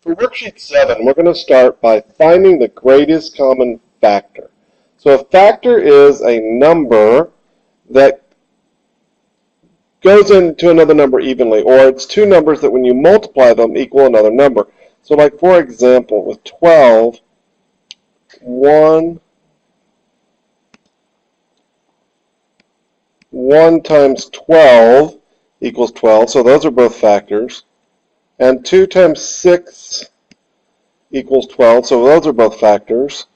For worksheet 7, we're going to start by finding the greatest common factor. So a factor is a number that goes into another number evenly, or it's two numbers that when you multiply them equal another number. So like for example, with 12, 1 times 12 equals 12, so those are both factors. And 2 times 6 equals 12, so those are both factors.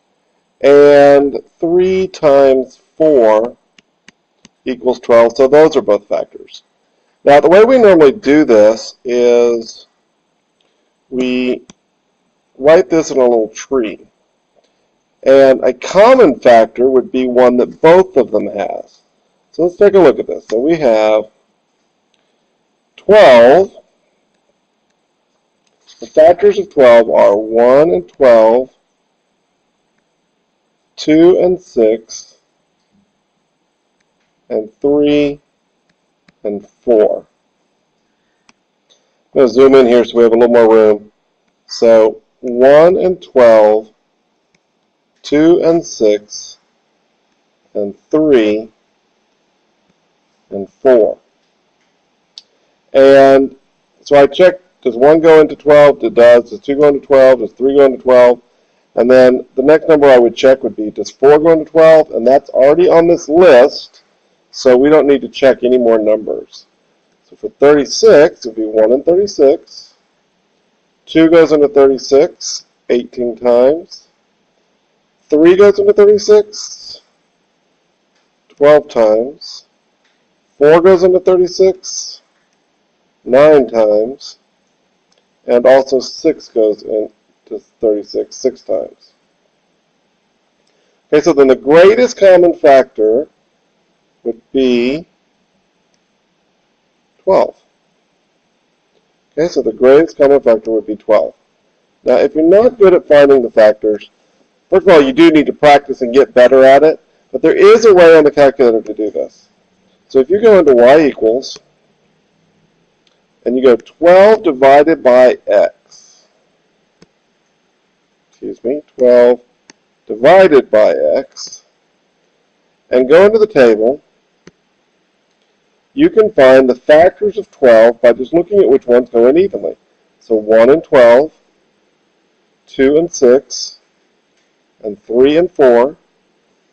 And 3 times 4 equals 12, so those are both factors. Now the way we normally do this is we write this in a little tree. And a common factor would be one that both of them has. So let's take a look at this. So we have 12. The factors of 12 are 1 and 12, 2 and 6, and 3 and 4. I'm going to zoom in here so we have a little more room. So 1 and 12, 2 and 6, and 3 and 4. And so I checked, does 1 go into 12? It does. Does 2 go into 12? Does 3 go into 12? And then the next number I would check would be, does 4 go into 12? And that's already on this list, so we don't need to check any more numbers. So for 36, it would be 1 and 36. 2 goes into 36, 18 times. 3 goes into 36, 12 times. 4 goes into 36, 9 times. And also 6 goes into 36, 6 times. Okay, so then the greatest common factor would be 12. Okay, so the greatest common factor would be 12. Now, if you're not good at finding the factors, first of all, you do need to practice and get better at it, but there is a way on the calculator to do this. So if you go into y equals, and you go 12 divided by x, 12 divided by x, and go into the table, you can find the factors of 12 by just looking at which ones go in evenly. So 1 and 12, 2 and 6, and 3 and 4,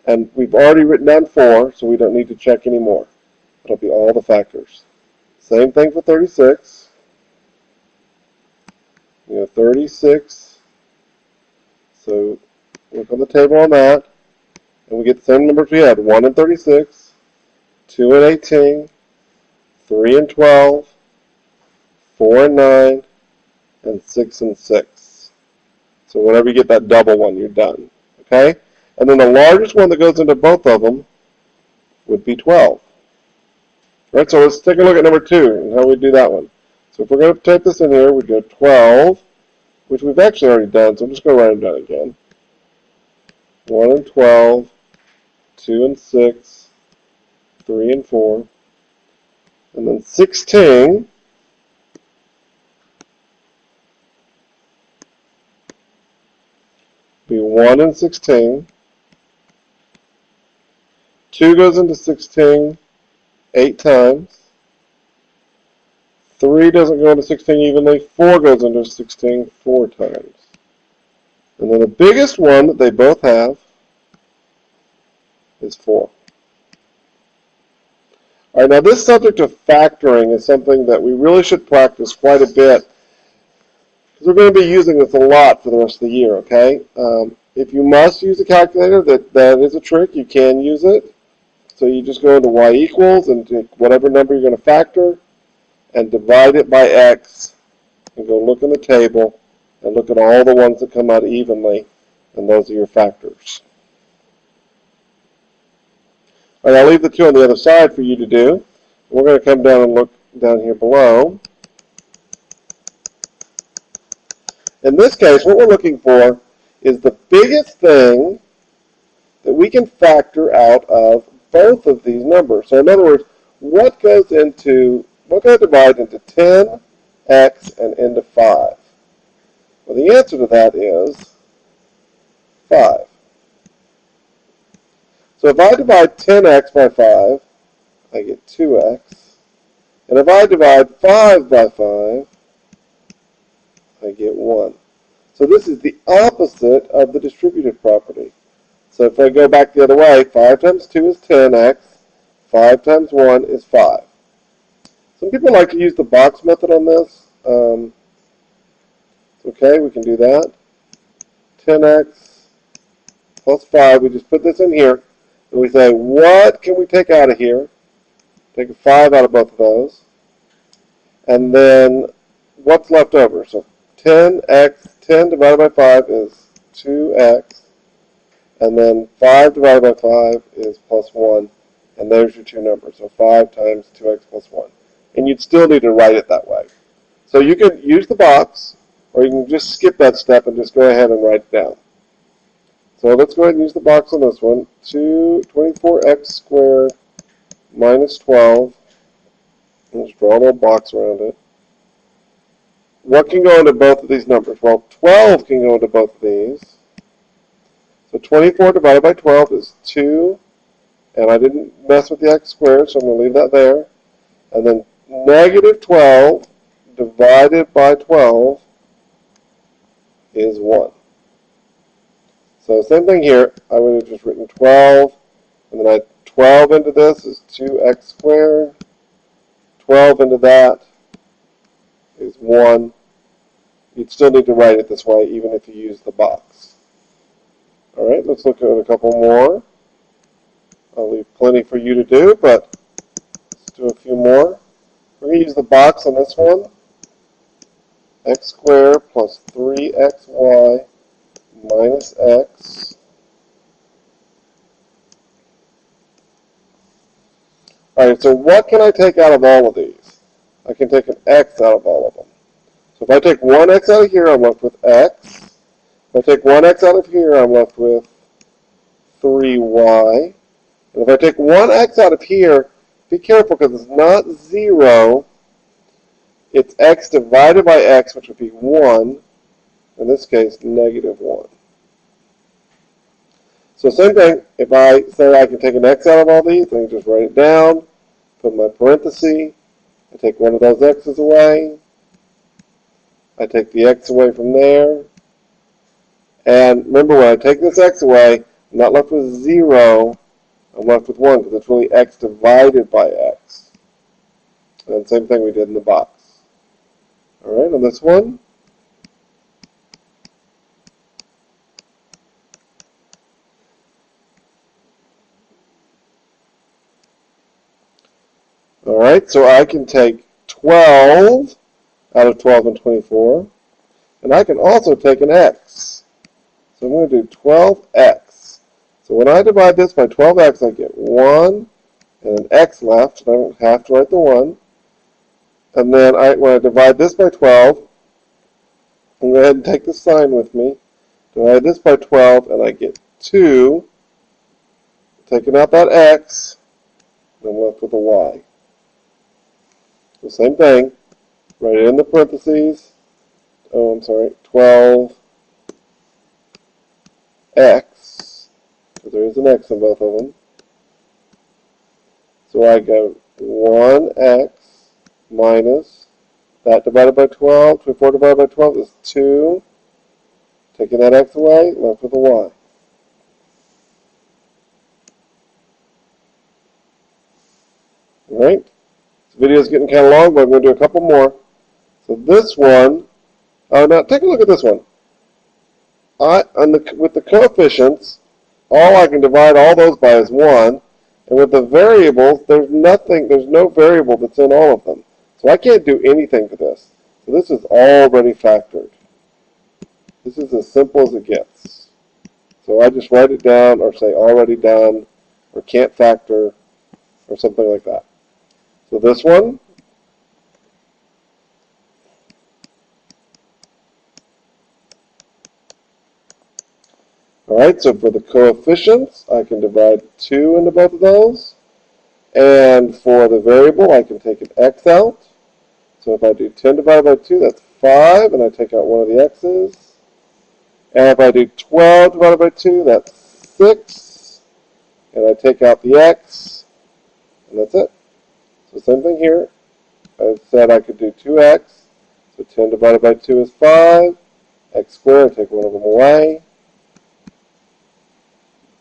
and we've already written down 4, so we don't need to check anymore. It'll be all the factors. Same thing for 36. 36. So look on the table on that, and we get the same numbers we had: 1 and 36, 2 and 18, 3 and 12, 4 and 9, and 6 and 6. So whenever you get that double one, you're done. Okay? And then the largest one that goes into both of them would be 12. Right, so let's take a look at number 2 and how we do that one. So if we're going to type this in here, we go 12, which we've actually already done, so I'm just going to write it down again. 1 and 12, 2 and 6, 3 and 4, and then 16 be 1 and 16. 2 goes into 16 8 times. 3 doesn't go into 16 evenly. 4 goes into 16 4 times. And then the biggest one that they both have is 4. All right, now this subject of factoring is something that we really should practice quite a bit, because we're going to be using this a lot for the rest of the year, okay? If you must use a calculator, that is a trick. You can use it. So you just go into y equals and take whatever number you're going to factor and divide it by x, and go look in the table and look at all the ones that come out evenly, and those are your factors. All right, I'll leave the 2 on the other side for you to do. We're going to come down and look down here below. In this case, what we're looking for is the biggest thing that we can factor out of both of these numbers. So in other words, what goes divided into 10, x, and into 5? Well, the answer to that is 5. So if I divide 10x by 5, I get 2x. And if I divide 5 by 5, I get 1. So this is the opposite of the distributive property. So if I go back the other way, 5 times 2 is 10x, 5 times 1 is 5. Some people like to use the box method on this. Okay, we can do that. 10x plus 5, we just put this in here, and we say, what can we take out of here? Take a 5 out of both of those. And then what's left over? So 10x, 10 divided by 5 is 2x. And then 5 divided by 5 is plus 1. And there's your two numbers. So 5 times 2x plus 1. And you'd still need to write it that way. So you can use the box, or you can just skip that step and just go ahead and write it down. So let's go ahead and use the box on this one. 24x squared minus 12. And just draw a little box around it. What can go into both of these numbers? Well, 12 can go into both of these. So 24 divided by 12 is 2. And I didn't mess with the x squared, so I'm going to leave that there. And then negative 12 divided by 12 is 1. So same thing here. I would have just written 12. And then 12 into this is 2x squared. 12 into that is 1. You'd still need to write it this way even if you use the box. Alright, let's look at a couple more. I'll leave plenty for you to do, but let's do a few more. We're going to use the box on this one. X squared plus 3xy minus x. Alright, so what can I take out of all of these? I can take an x out of all of them. So if I take one x out of here, I'm left with x. If I take one x out of here, I'm left with 3y. And if I take one x out of here, be careful because it's not 0. It's x divided by x, which would be 1. In this case, negative 1. So same thing, if I say I can take an x out of all these, I can just write it down, put my parenthesis, I take one of those x's away, I take the x away from there, and remember when I take this x away, I'm not left with 0, I'm left with 1 because it's really x divided by x. And same thing we did in the box. Alright, on this one, alright, so I can take 12 out of 12 and 24, and I can also take an x. So I'm going to do 12x. So when I divide this by 12x, I get 1 and an x left, and I don't have to write the 1. And then when I divide this by 12, I'm going to go ahead and take the sign with me. Divide this by 12, and I get 2. Taking out that x, and I'm left with a y. The same thing. Write it in the parentheses. Oh, I'm sorry. 12x, because there is an x in both of them. So I go 1x minus that divided by 12. 24 divided by 12 is 2. Taking that x away, left with a y. Alright, this video is getting kind of long, but I'm going to do a couple more. So this one, now take a look at this one. With the coefficients, all I can divide all those by is 1. And with the variables, there's no variable that's in all of them. So I can't do anything to this. So this is already factored. This is as simple as it gets. So I just write it down or say already done or can't factor or something like that. So this one, alright, so for the coefficients, I can divide 2 into both of those. And for the variable, I can take an x out. So if I do 10 divided by 2, that's 5, and I take out one of the x's. And if I do 12 divided by 2, that's 6. And I take out the x, and that's it. So same thing here. I said I could do 2x. So 10 divided by 2 is 5. X squared, take one of them away.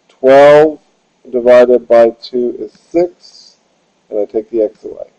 12 divided by 2 is 6. And I take the x away.